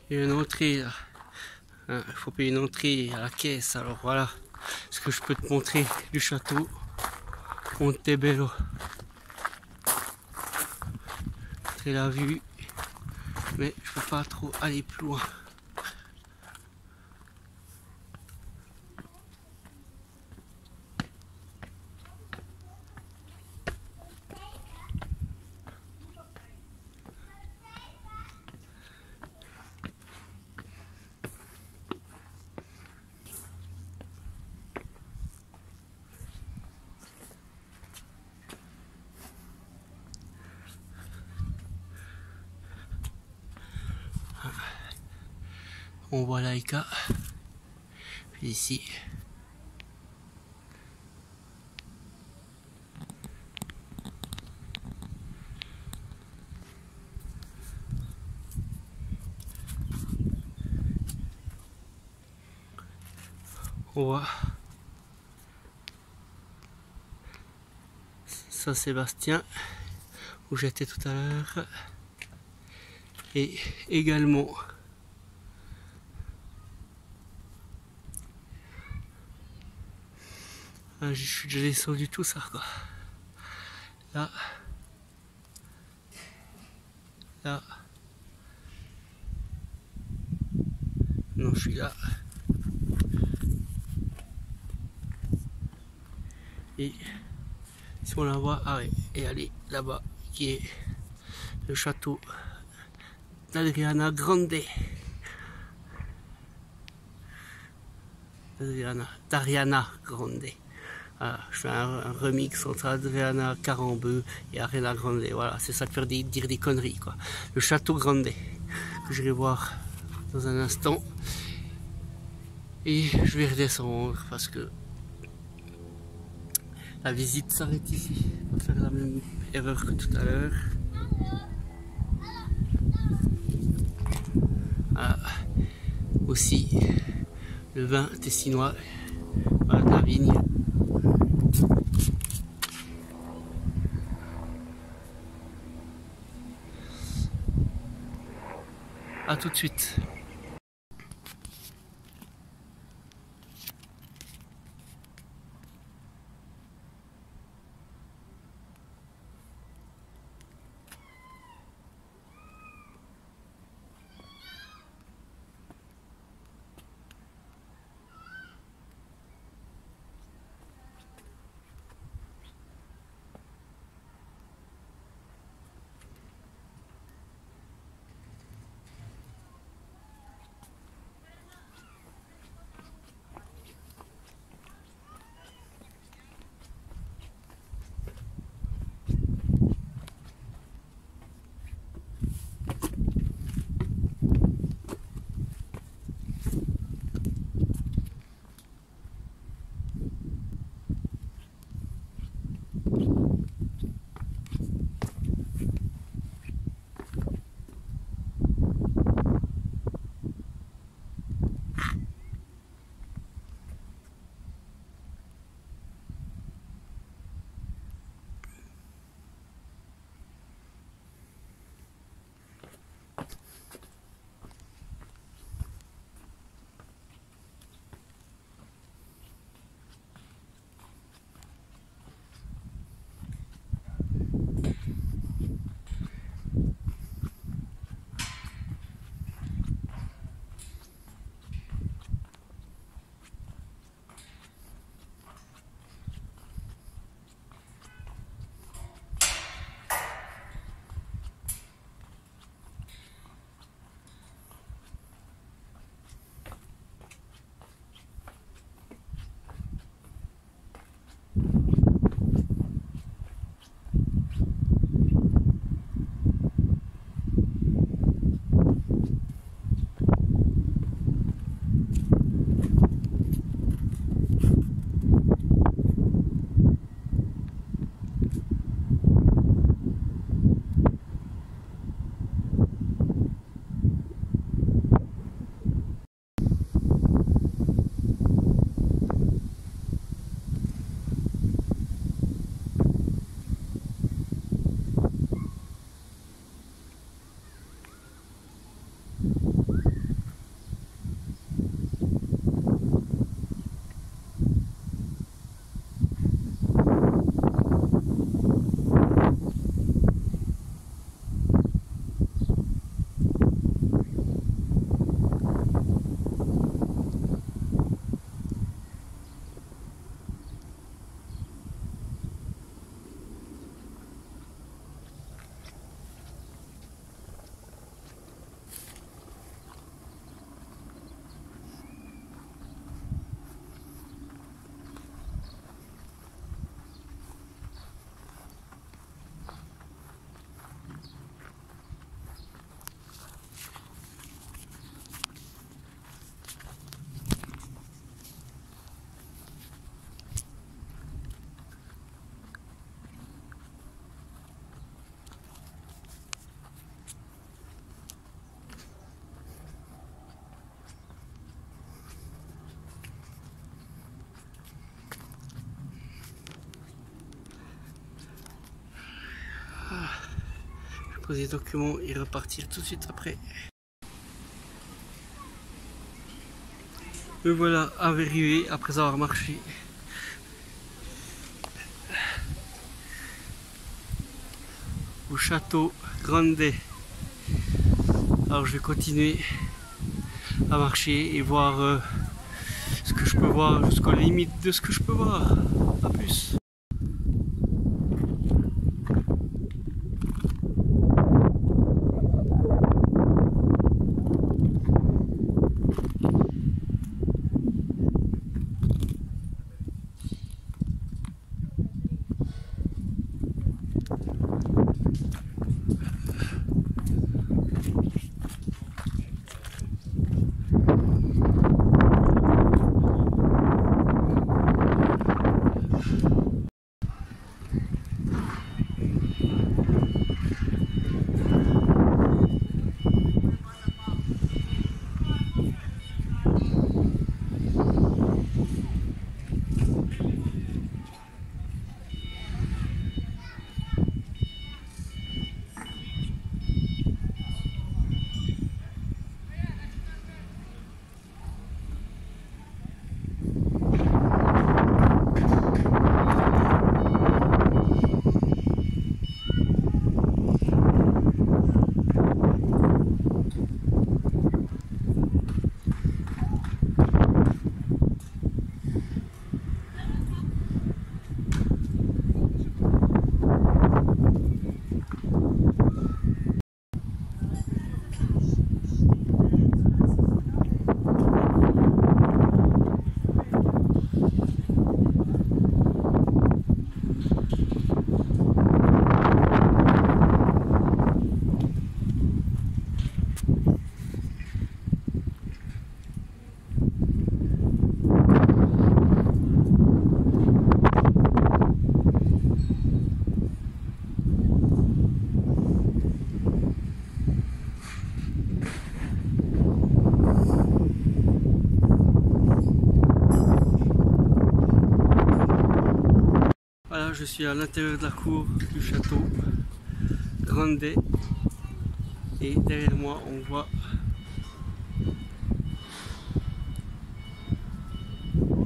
Il y a une entrée là. Il faut payer une entrée à la caisse. Alors voilà ce que je peux te montrer du château Montebello. Très la vue, mais je peux pas trop aller plus loin. On voit Laika. Puis ici. On voit Saint-Sébastien où j'étais tout à l'heure. Et également je suis déjà descendu tout ça quoi. Là. Là. Non, je suis là. Et si on la voit, ah ouais, et allez là-bas, qui est le château d'Adriana Grande. D'Ariana Grande. Voilà, je fais un remix entre Adriana Carambeu et Ariana Grande. Voilà, c'est ça de faire dire des conneries quoi. Le château Grande que je vais voir dans un instant. Et je vais redescendre parce que la visite s'arrête ici. On va faire la même erreur que tout à l'heure. Voilà. Aussi le vin tessinois, voilà, de la vigne. A tout de suite. poser les documents et repartir tout de suite après. Me voilà arrivé après avoir marché au château Grande. Alors je vais continuer à marcher et voir ce que je peux voir jusqu'aux limites de ce que je peux voir. A plus. Voilà, je suis à l'intérieur de la cour du château Grande et derrière moi on voit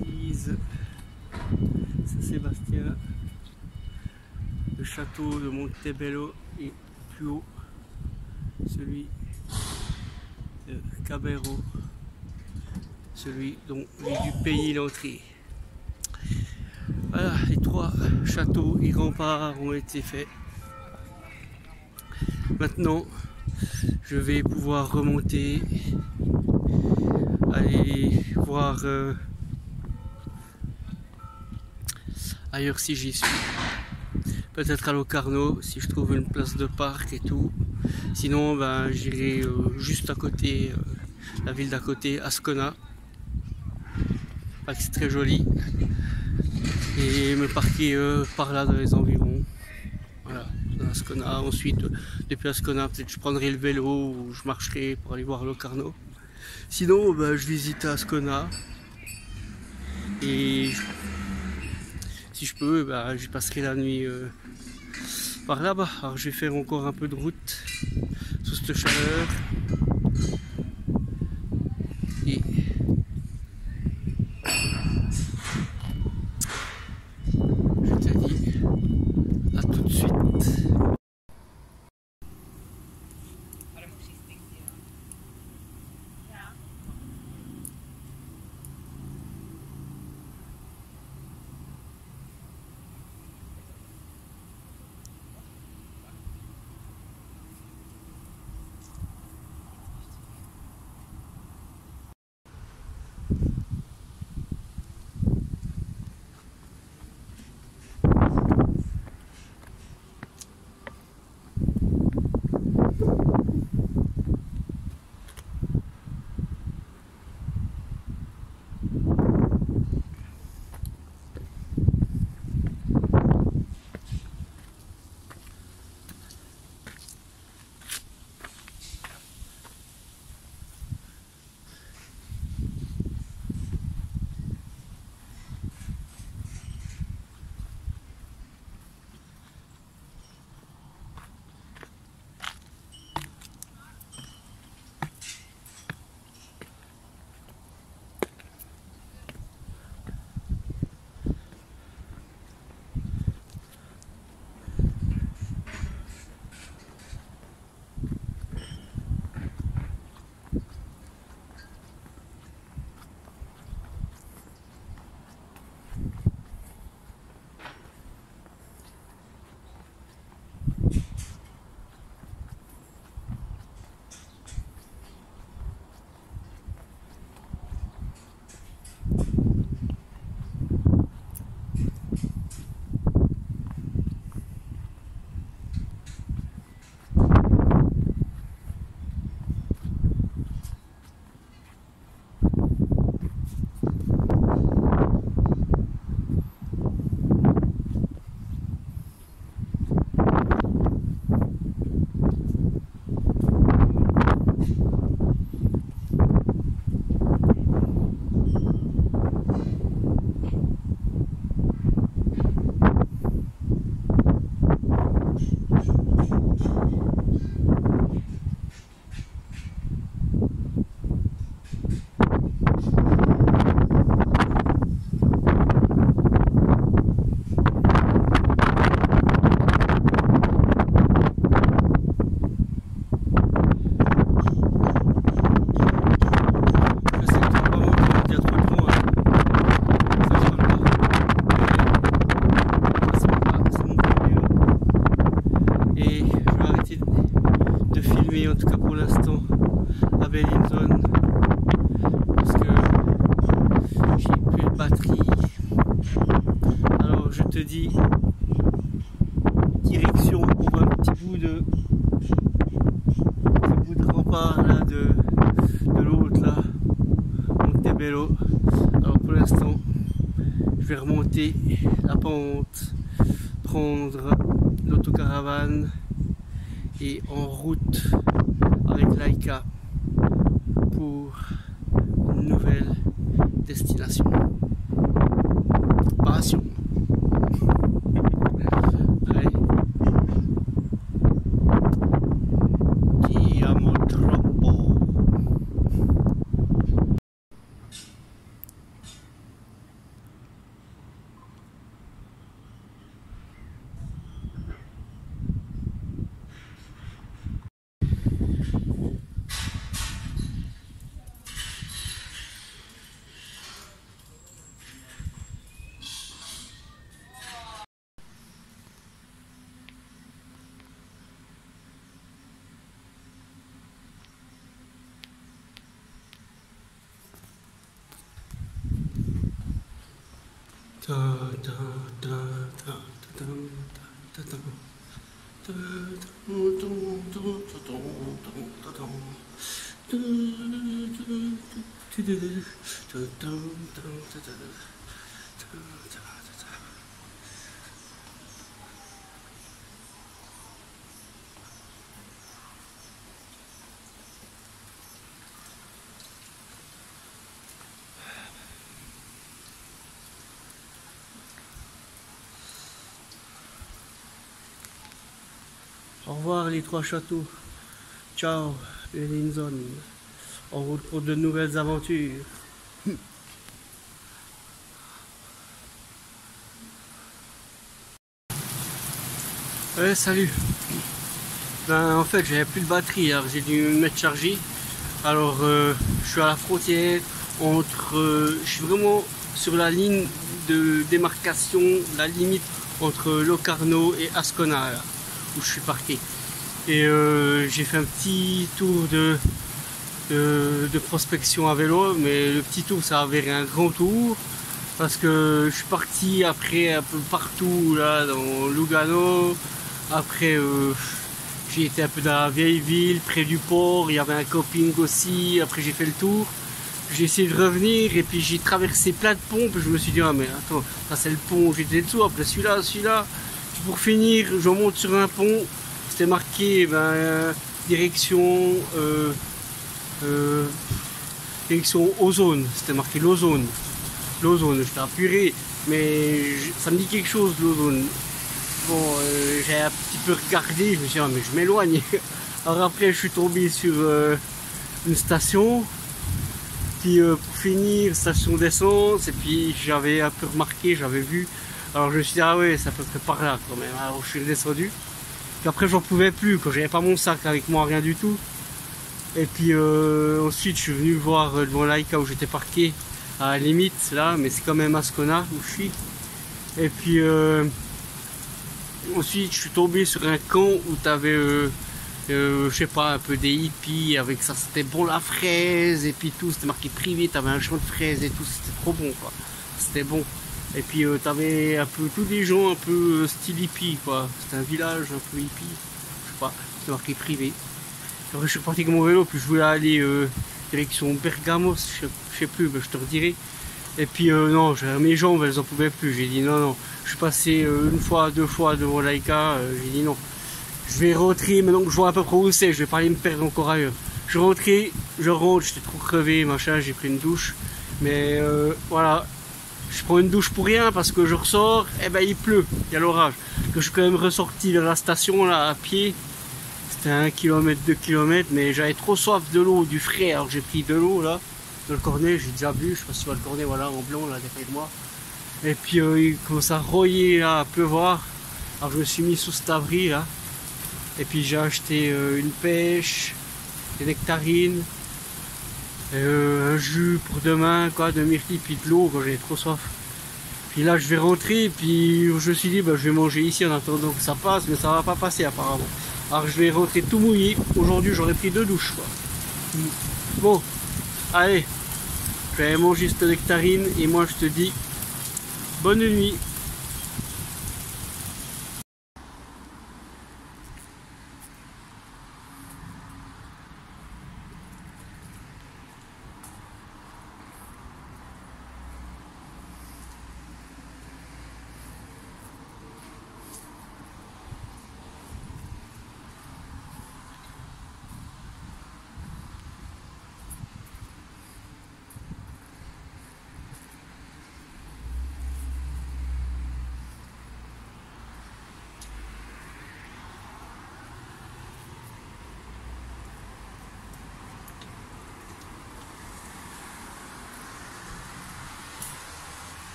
l'église Saint-Sébastien, le château de Montebello et plus haut celui de Cabero, celui dont du pays l'entrée. Voilà, les trois châteaux et remparts ont été faits. Maintenant, je vais pouvoir remonter, aller voir ailleurs si j'y suis. Peut-être à Locarno, si je trouve une place de parc et tout. Sinon, ben, j'irai juste à côté, la ville d'à côté, Ascona. C'est très joli. Et me parquer par là dans les environs. Voilà, dans Ascona. Ensuite, depuis Ascona, peut-être je prendrai le vélo ou je marcherai pour aller voir Locarno. Sinon, ben, je visite Ascona. Et si je peux, ben, j'y passerai la nuit par là-bas. Alors je vais faire encore un peu de route sous cette chaleur. Et je te dis à tout de suite. Direction, on voit un petit bout de rempart là de l'autre là, Montebello. Alors pour l'instant, je vais remonter la pente, prendre l'autocaravane et en route avec Laika pour une nouvelle destination. Passion. Allez. Ti amo troppo. Au revoir les trois châteaux. Ciao les Linzon. En route pour de nouvelles aventures. Ouais, salut. Ben, en fait, j'avais plus de batterie, alors j'ai dû me mettre chargé. Alors, je suis à la frontière entre. Je suis vraiment sur la ligne de démarcation, la limite entre Locarno et Ascona, là, où je suis parqué. Et j'ai fait un petit tour de prospection à vélo, mais le petit tour ça avait un grand tour parce que je suis parti après un peu partout là dans Lugano. Après j'ai été un peu dans la vieille ville près du port, il y avait un camping aussi. Après j'ai fait le tour, j'ai essayé de revenir et puis j'ai traversé plein de ponts. Puis je me suis dit ah mais attends, ça c'est le pont, j'étais dessous, après celui-là. Pour finir je monte sur un pont, c'était marqué direction Ozone, c'était marqué l'Ozone. J'étais apuré, mais ça me dit quelque chose l'Ozone. Bon, j'ai un petit peu regardé, je me suis dit, ah, mais je m'éloigne. Alors après, je suis tombé sur une station, puis pour finir, station d'essence, et puis j'avais un peu remarqué, j'avais vu. Alors je me suis dit, ah ouais, ça peut être par là quand même. Alors je suis redescendu. Puis après, j'en pouvais plus, quand j'avais pas mon sac avec moi, rien du tout. Et puis ensuite je suis venu voir devant Laika où j'étais parqué à la limite là, mais c'est quand même Ascona où je suis. Et puis ensuite je suis tombé sur un camp où tu avais je sais pas, un peu des hippies avec ça, c'était bon la fraise et puis tout, c'était marqué privé, tu avais un champ de fraises et tout, c'était trop bon quoi, c'était bon. Et puis tu avais un peu tous des gens un peu style hippie quoi, c'était un village un peu hippie, je sais pas, c'était marqué privé. Alors, je suis parti avec mon vélo, puis je voulais aller direction Bergamo, je sais plus, ben, je te redirai. Et puis non, mes jambes elles en pouvaient plus, j'ai dit non, je suis passé une fois, deux fois devant Laika, j'ai dit non. Je vais rentrer, maintenant que je vois à peu près où c'est, je vais pas aller me perdre encore ailleurs. Je rentre, j'étais trop crevé, machin, j'ai pris une douche. Mais voilà, je prends une douche pour rien parce que je ressors, et ben il pleut, il y a l'orage. Que je suis quand même ressorti de la station là à pied. C'était 1 km, 2 km, mais j'avais trop soif de l'eau, du frais, alors j'ai pris de l'eau là, dans le cornet, j'ai déjà vu, je sais pas si tu vois le cornet, voilà, en blanc là, derrière moi. Et puis il commence à royer là, à pleuvoir, alors je me suis mis sous cet abri là, et puis j'ai acheté une pêche, des nectarines, un jus pour demain, quoi, de myrtille, puis de l'eau quand j'avais trop soif. Puis là je vais rentrer, puis je me suis dit, bah, je vais manger ici en attendant que ça passe, mais ça va pas passer apparemment. Alors je vais rentrer tout mouillé. Aujourd'hui j'aurais pris 2 douches quoi. Bon, allez, je vais manger cette nectarine et moi je te dis bonne nuit.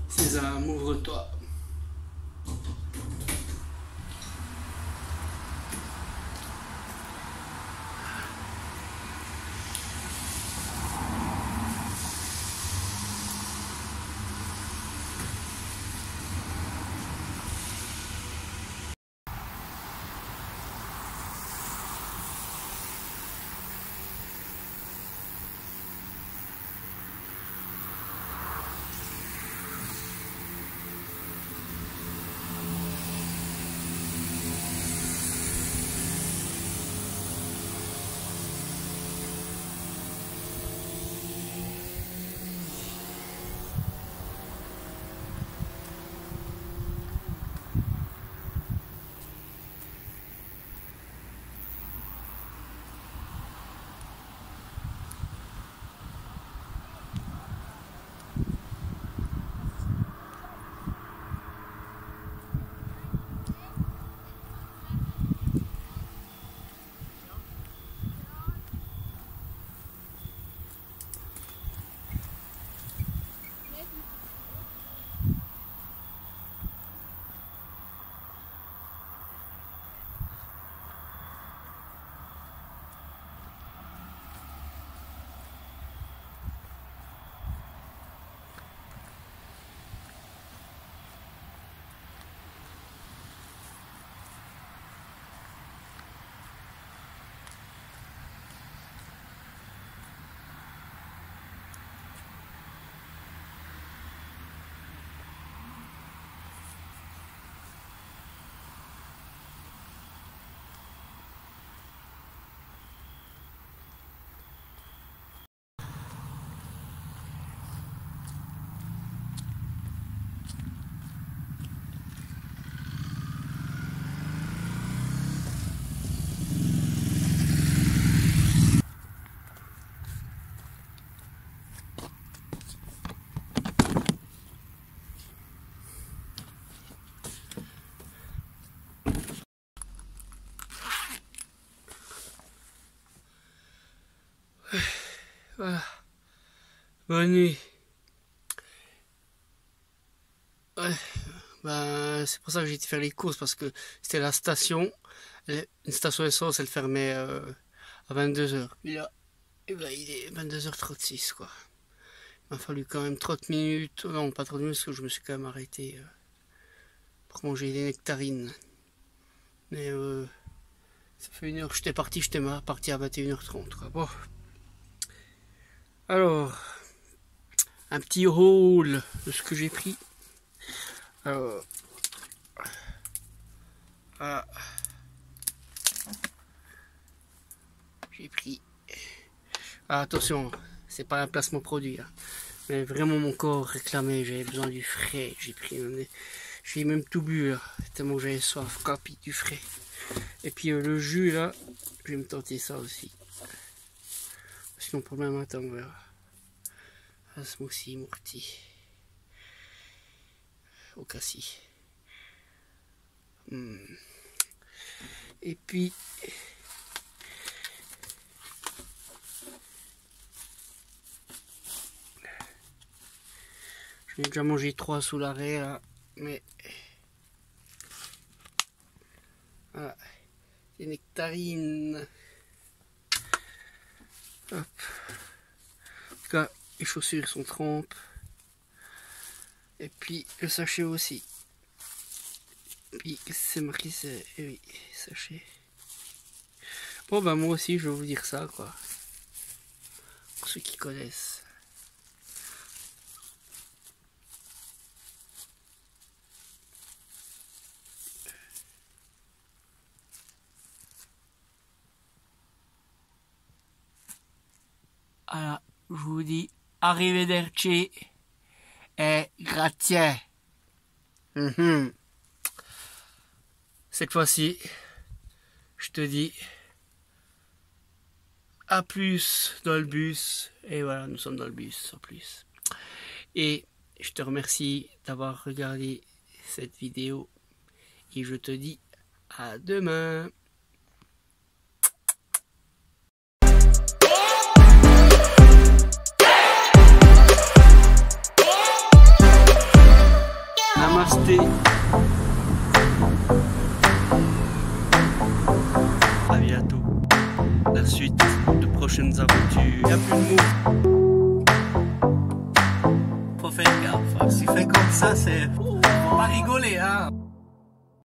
Sésame, ouvre-toi. Voilà. Bonne nuit. Ouais. Ben, c'est pour ça que j'ai été faire les courses, parce que c'était la station. Une station essence, elle fermait à 22h. Puis là, eh ben, il est 22h36, quoi. Il m'a fallu quand même 30 minutes. Non, pas 30 minutes, parce que je me suis quand même arrêté pour manger des nectarines. Mais ça fait 1 heure que j'étais parti à 21h30, quoi. Bon. Alors, un petit haul de ce que j'ai pris. Alors, ah, j'ai pris. Ah, attention, c'est pas un placement produit, hein. Mais vraiment mon corps réclamait, j'avais besoin du frais. J'ai même tout bu là, tellement j'avais soif, capi du frais. Et puis le jus là, je vais me tenter ça aussi. Sinon pour demain matin on verra. Un smoothie morti au cassis. Et puis j'ai déjà mangé 3 sous l'arrêt là, mais voilà, des nectarines. Hop. En tout cas, les chaussures sont trempes. Et puis le sachet aussi. Et puis qu'est-ce que c'est marqué, c'est... Eh oui, sachet. Bon bah moi aussi je vais vous dire ça, quoi. Pour ceux qui connaissent. Voilà, je vous dis arrivederci et grazie. Cette fois-ci, je te dis à plus dans le bus. Et voilà, nous sommes dans le bus en plus. Et je te remercie d'avoir regardé cette vidéo. Et je te dis à demain. Namasté. À bientôt. La suite de prochaines aventures. Il n'y a plus de mots. Faut faire gaffe. S'il fait comme ça, c'est... Faut pas rigoler, hein.